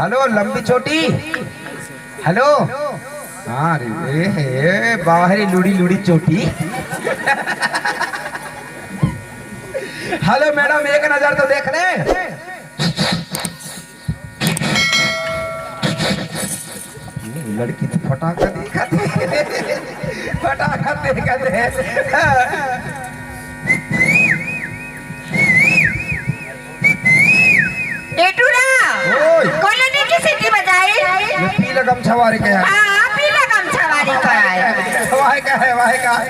Hello लंबी छोटी। Hello. हाँ रे बाहरी लुड़ी लुड़ी चोटी। हेलो मैडम एक नजर तो देख ले। लड़की तो फटाका दिखाती फटाका दिखाते। कॉलोनी की सीटी बजाई। ये पीला गमछा वाले का है। हाँ पीला गमछा वाली का है। वाहे का है वाहे का है।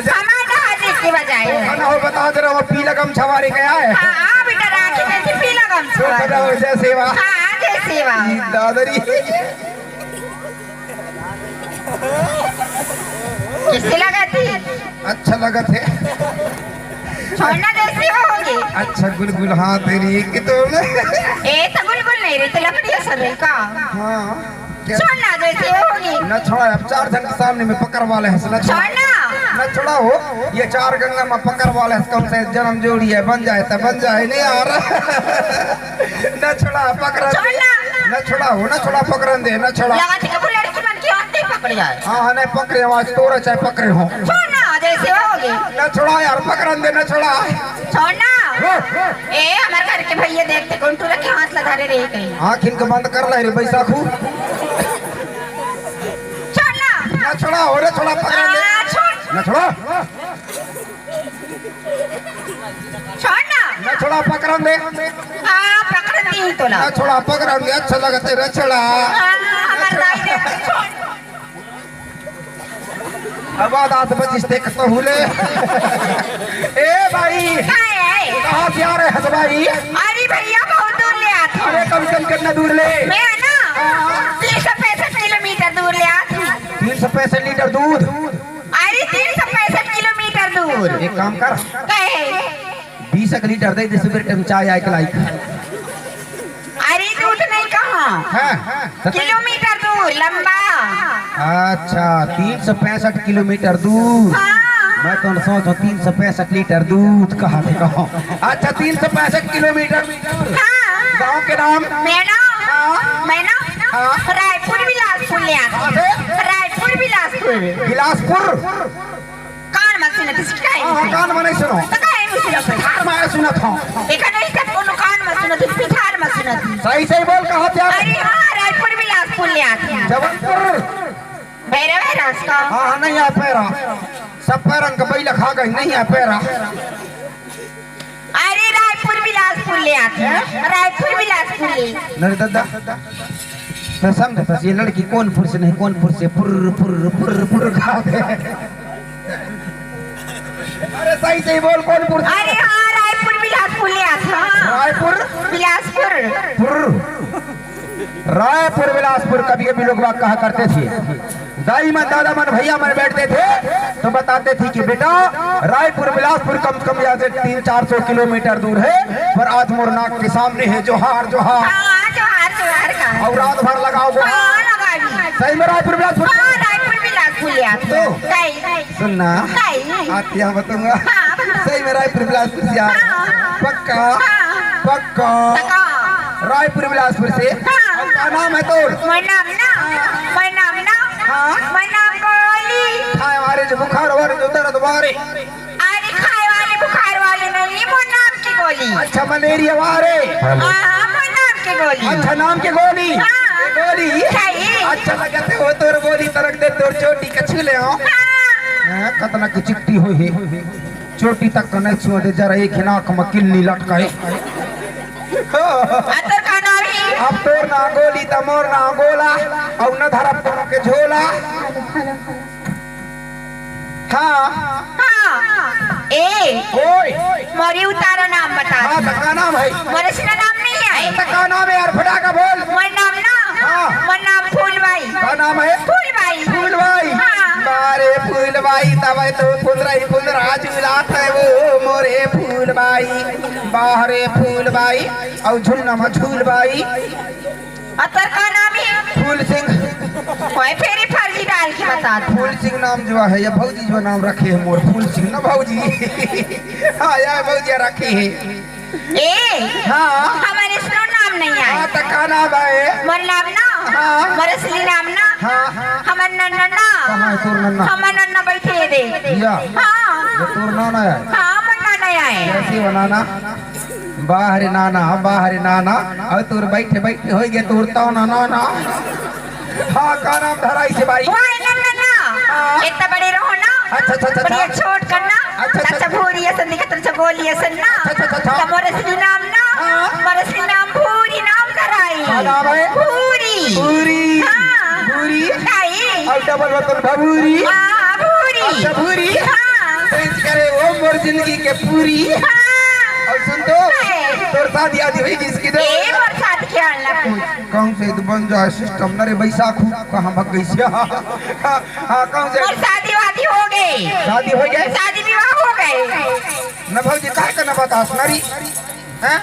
हमारा हाथी की बजाई है। ना हो बता दे रहा वो पीला गमछा वाले का है। हाँ बेटा राखी में से पीला गमछा वाली। जय सेवा। हाँ जय सेवा। दादरी किससे लगा थी? अच्छा लगा थे। छोड़ना जैसी होगी। अच्छा गुलगुल हाँ तेरी की तो ए तो गुलगुल नहीं रही तो लकड़ी असर है का। हाँ छोड़ना जैसी होगी। न छोड़ा अब 4 जन के सामने में पकड़ वाले हैं। छोड़ना न छोड़ा हो ये 4 गंगा में पकड़ वाले हैं। कम से जन्म जोड़ी है बन जाए तो बन जाए नहीं यार। न छोड़ा पकड़ न छोड़ा हो न छोड़ा पकड़न दे न छोड़ा। लड़की मन की आंटी पकड़ जाए। हाँ नहीं पकड़े आवाज तोड़ा चाहे पकड़े हो। छोड़ना जैसी होगी। न छोड़ा यार पकड़न दे न छोड़ा। छोड़ना ए हमारे घर के भैया देखते कौन तू रखे हाथ लगा रहे कहीं। आँख इनके बंद कर ले रे बैसाखू। छोड़ना न छोड़ा हो रे छोड़ा पकड़न दे न छोड़ा। छोड़ना न छोड़ा पकड़न दे। हाँ पकड़ दी तो न छोड़ा पकड़न दे। अच्छा लगा तेरा छोड़ा। अब 10 बजे तक तो हुले। ए भाई कहाँ से आ रहे हैं भाई? अरे भैया बहुत दूर ले आती। अरे कम से कम कितना दूर ले? मैं ना 365 किलोमीटर दूर ले आती। 365 लीटर दूध। अरे 365 किलोमीटर दूर। एक काम कर 20 लीटर दे दे सुबह टाइम चाय आए कलाई। अरे दूध नहीं कहाँ किलोमीटर दूर लंबा। अच्छा 365 किलोमीटर दूर। मैं तो सोचो 365 लीटर दूध कहाँ से कहो। अच्छा 365 किलोमीटर। गाँव के नाम? मैं ना रायपुर बिलासपुर ले आती। रायपुर बिलासपुर। बिलासपुर कान मत सुनो तो कान में नहीं सुनो। पिठार में सुना था। कान मत सुनो तो पिठार मत सुनो। सही सही बोल कहाँ पे? अरे हाँ रायपुर बिलासपुर ले आती। जबलपुर भैरव है रास्ता। हाँ नहीं है पैरा सब पैरन का बैल खा गई नहीं है पैरा। अरे रायपुर बिलासपुर ले आती है। रायपुर बिलासपुर ले नहीं दादा तो समझ बस ये लड़की कौन पुर से नहीं कौन पुर से पुर पुर पुर पुर खा गए। अरे सही सही बोल कौन पुर? अरे हाँ रायपुर बिलासपुर ले आती। रायपुर बिलासपुर रायपुर बिलासपुर। कभी कभी लोग बात कहा करते थे दाई मन दादा मन भैया मन बैठते थे तो बताते थे कि बेटा रायपुर बिलासपुर कम से कम यहाँ से 300-400 किलोमीटर दूर है पर आज मोर नाक के सामने है जोहार जोहार। और रात भर लगाओ सही में रायपुर बिलासपुर। सुनना आती है बताऊंगा सही में रायपुर बिलासपुर से पक्का पक्का रायपुर बिलासपुर से। क्या नाम है तोर? खाए वाले जो बुखार वाले जो दर्द वाले। अरे खाए वाले बुखार वाले नहीं वो नाम की गोली। अच्छा मलेरिया वाले। नाम की गोली। अच्छा नाम की गोली। गोली अच्छा लगते हो तोर गोली तरक दे तोर चोटी के छूले हो। कतना की चिट्टी हो है चोटी तक नहीं छुआ दे जरा एक नाक में किल्ली लटकाए। अब तोर ना गोली त मोर ना गोला और न धरब दोनों के झोला। हाँ ए ओए मोरी उतारा नाम बता। हाँ का नाम है? मोरे सिना नाम नहीं है। का नाम है यार फटाका बोल। मोर नाम ना मोर नाम फूलबाई। का नाम है? फूलबाई। फूलबाई बारे फूलबाई तब तो फुलरा झूलात है वो मोरे फूलबाई बाहरे फूलबाई और झुन्ना में झूलबाई। अतर का नाम है फूल सिंह। कोई फेरी फर्जी डाल के बता। फूल सिंह नाम जो है ये भौजी जो नाम रखे है मोर फूल सिंह ना भौजी। हाँ यार भौजिया रखे है। ए हाँ हमारे सुनो नाम नहीं आए। हाँ तो का नाम है? मोर नाम ना हाँ। मोर असली नाम ना हाँ। हमर नन्ना ना कहाँ है तोर नन्ना? हमर नन्ना बैठे दे या हाँ ये तोर नाना है? हाँ मोर नन्ना आए। कैसी बनाना? बाहर नाना और तोर बैठे बैठे हो गए तोर तो नाना। हाँ का नाम धराई से भाई? वाह नन्ना ना इतना बड़े रहो ना। अच्छा अच्छा अच्छा बढ़िया छोट करना अच्छा, अच्छा। अच्छा भूरी ऐसन दिखत अच्छा गोली ऐसन ना अच्छा, अच्छा, अच्छा। तो मोर असली नाम ना हाँ। मोर असली नाम भूरी नाम कराई। क्या नाम है? भूरी पूरी हाँ पूरी काई और डबल मतलब भूरी। हाँ भूरी अच्छा भूरी हाँ चेंज करे वो मोर जिंदगी के पूरी। हाँ और सुन तो तोर शादी आदि हुई जिसकी दो ए मोर साथ खेल ना कौन से तो बन जाए सिस्टम नरे बैसाखू कहाँ भग गई से? हाँ कौन से मोर शादी वादी हो गई शादी हो गए? शादी विवाह हो गए। न भौजी का न बता नरी हैं?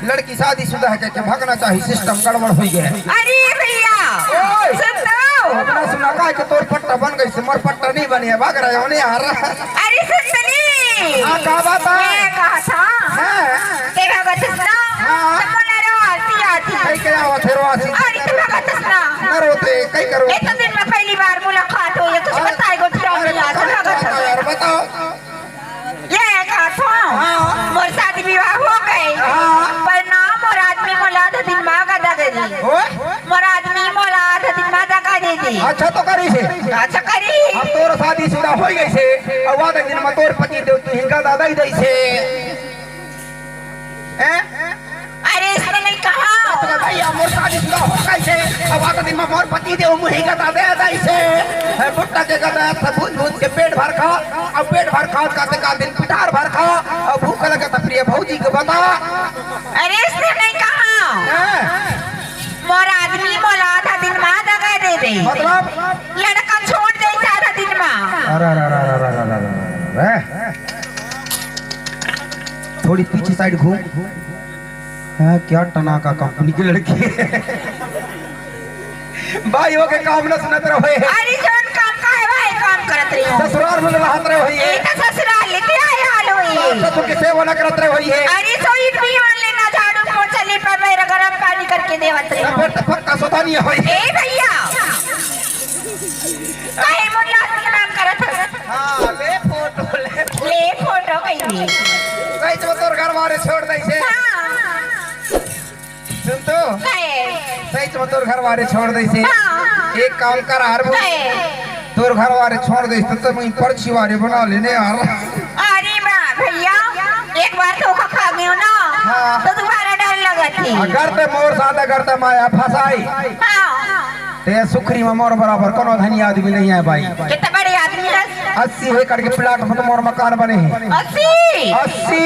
लड़की शादीशुदा है क्या भागना चाहिए? सिस्टम गड़बड़ हो गया है। अरे भैया ओए! सुन तो अपना सुना का कि तोर पट्टा बन गई से मोर पट्टा नहीं बनी है भाग रहे हो नहीं आ रहा। अरे सुनतनी हाँ का बात है? मैं कहा था हैं? ते भगत ना हाँ। तमोला रो आती कई क्या हुआ थे रोसी? अरे ते भगत ना न रोते कई करो? एक दिन में पहली बार मुलाकात हुई कुछ बताए गो फिर अरे नहीं आता भगत यार बताओ। ये कहा था हाँ। मोर शादी विवाह हो गए हाँ। पर ना मोर आदमी मोला आधा दिन मांगा दे दी ओए? मोर आदमी मोला आधा दिन मांगा का दे दी। अच्छा तो करी से अच्छा करी अब तोर शादीशुदा हो गई से और वादा दिन में तोर पति देव तू हिंगा दादा ही दई से हैं? अरे इसने नहीं कहा तो भैया मोर शादीशुदा हो गई से और वादा दिन में मोर पति देव मुहिंगा दादा दई से है बुट्टा के गदा सबूत भूत के पेट भर खा और पेट भर खा का दिन पिटार भर खा और भूख लगे तो प्रिय भौजी को बता। अरे इसने नहीं कहा हैं? मोर आदमी मोला आधा दिन माँ दगा दे दे मतलब लड़का छोड़ दे आधा दिन माँ। अरे थोड़ी पीछे साइड घूम। हाँ क्या टना का कंपनी की लड़की है। भाइयों के काम न सुनत रहे अरे जौन काम का है भाई काम करत रही हूँ ससुराल में रहत रहे होइए एक ससुराल लेके आए हाल हुई ससुर के सेवा न करत रहे होइए अरे सोई भी मान लेना झाड़ू पोछा लिपा मेरा गरम पानी करके देवत रही हूँ। फिर तो पक्का सोता नहीं होइए। ए भैया काहे मुल्ला के नाम करत है? हां ले फोटो कहीं दी कई तो तोर घर वाले छोड़ दई से सुन तो काहे सही तो तोर घर वाले छोड़ दई से हाँ। एक काम कर हर तोर घर वाले छोड़ दई तो मैं पर्ची वाले बना लेने यार। अरे वाह भैया एक बार धोखा खा गई हो ना हाँ। तो दोबारा डर लगा थी। अगर ते मोर साथ अगर ते माया फसाई हाँ ते सुखरी में मोर बराबर कोनो धनी आदमी नहीं है भाई। कितने बड़े आदमी है 80 एकड़ के प्लाट में तो मोर मकान बने हैं 80 80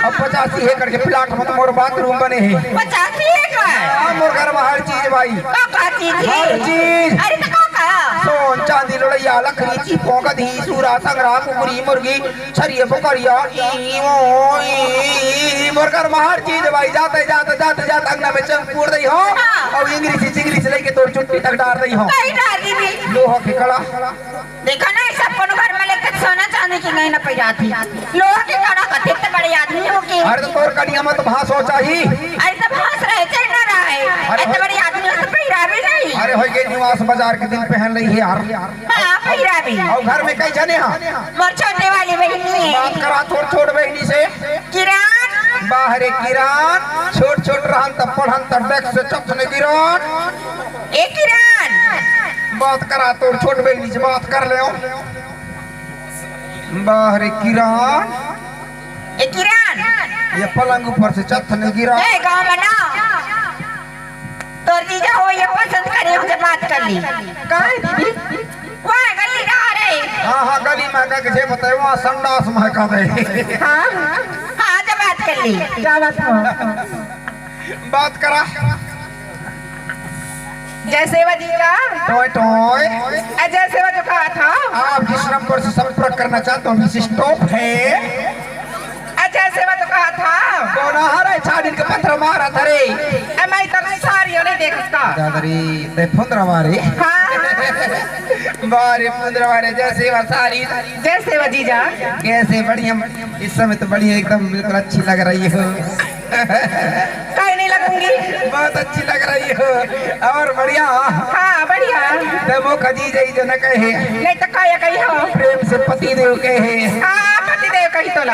और 85 एकड़ के प्लाट में तो मोर बाथरूम बने हैं 85 एकड़ हाँ, मोर घर में हर चीज भाई का चीज हर चीज अरे तो का सोन चांदी लोड़िया लकड़ी चीपों गधी सूरा संगरा कुकुरी मुर्गी छरिये बकरिया मोर घर में हर चीज भाई जाते जाते जाते जाते अंगना में चंग पूर दई हो और इंग्लिश चिंग्लिश लेके तोड़ चुट्टी तक डाल दई हो कहीं डाल दी भी लोहा के कड़ा देखा ना सब कोनो घर में लेकर सोना चांदी की नहीं ना पई जाती लोहा के कड़ा का कितने बड़े आदमी हो के अरे तो तोर कड़िया मत भास हो चाहिए अरे सब हंस रहे चल ना रहे इतने बड़े आदमी से पहिरा भी नहीं अरे हो गए निवास बाजार के दिन पहन रही है यार हाँ पहिरा भी और घर में कई जने हैं मोर छोटे वाली बहनी है बात करा छोट छोट बहनी से किरण बाहरे किरान छोट छोट रहन तब पढ़न तब डेस्क से चपने गिरान ए किरण बात करा तोर छोट बहनी से बात कर ले बाहरे किरान ए किरण ये पलंग ऊपर से चथने गिरा ए गाँव में ना तोर जीजा हो ये पसंद करे हमसे बात कर ली काहे दीदी वाह गली जा रहे हाँ हाँ गली में का के बताए वहाँ संडास महका दे हाँ हाँ जब बात कर ली क्या बात बात करा जैसे वजीरा टोय टोय जैसे वो जो कहा था आप जिस नंबर से संपर्क करना चाहते हो मिस स्टॉप है जैसे वो जो कहा था कौन हरे छाड़िन के पत्थर मारा थरे मैं तक सारी नहीं देखता दादरी ते फुंदरा मारे हाँ बारे फुंदरा मारे जैसे वो सारी जैसे वजीजा कैसे बढ़िया इस समय तो बढ़िया एकदम बिल्कुल अच्छी लग रही हो कहीं नहीं लगूंगी दीदी? बहुत अच्छी लग रही हो और बढ़िया। हाँ बढ़िया। दमो खजी जाई जो न कहे, नहीं तो कहे कही हो प्रेम से पति देव कहे। हाँ पति देव कही तोला।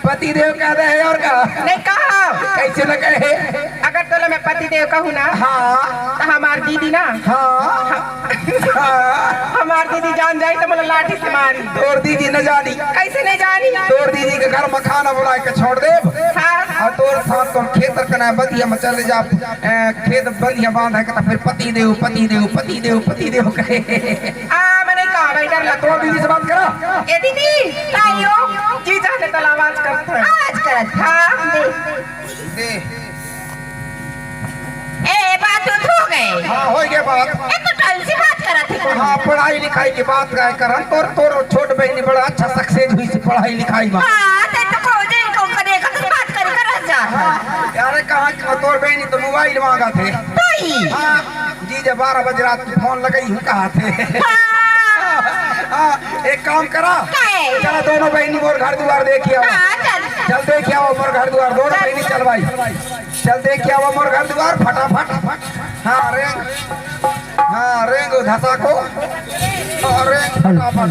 पति देव कह रहे और का नहीं कहो कैसे न कहे। अगर तोला मैं पति देव कहूँ ना हाँ तो हमार दीदी ना हाँ हाँ हमार दीदी जान जाए तो मतलब लाठी से मारी। तोर दीदी न जानी, कैसे नहीं जानी? तोर दीदी के घर में खाना बना के छोड़ दे हाँ और तोर साथ तो खेत कना बदिया में चले जा, खेत बदिया बांध है तो फिर पति देव पति देव पति देव पति देव कहे। मैंने कहा भाई डर लगा। तोर दीदी से बात करा। ए दीदी कायो जी जाने तो आवाज करत है। आवाज करत हाँ दे ए बात हो गए। हाँ हो गए बात। ए तो टाइम से बात करत है। हाँ पढ़ाई लिखाई की बात काय करन तोर तोर छोट बहनी बड़ा अच्छा सक्सेस हुई से पढ़ाई लिखाई में। हाँ तो खोजे को करे का बात करे कर जा। यार कहाँ की तोर बहनी तो मोबाइल मांगा थे। तो ही हाँ जी जब 12 बजे रात को फोन लगाई हूँ कहा थे। हाँ एक काम करा चला दोनों बहनी मोर घर द्वार देखिए। चल देखिए आओ मोर घर द्वार दोनों बहनी चल भाई चल देखिए आओ मोर घर द्वार फटाफट। हाँ रेंग धसा को और रेंग फटाफट।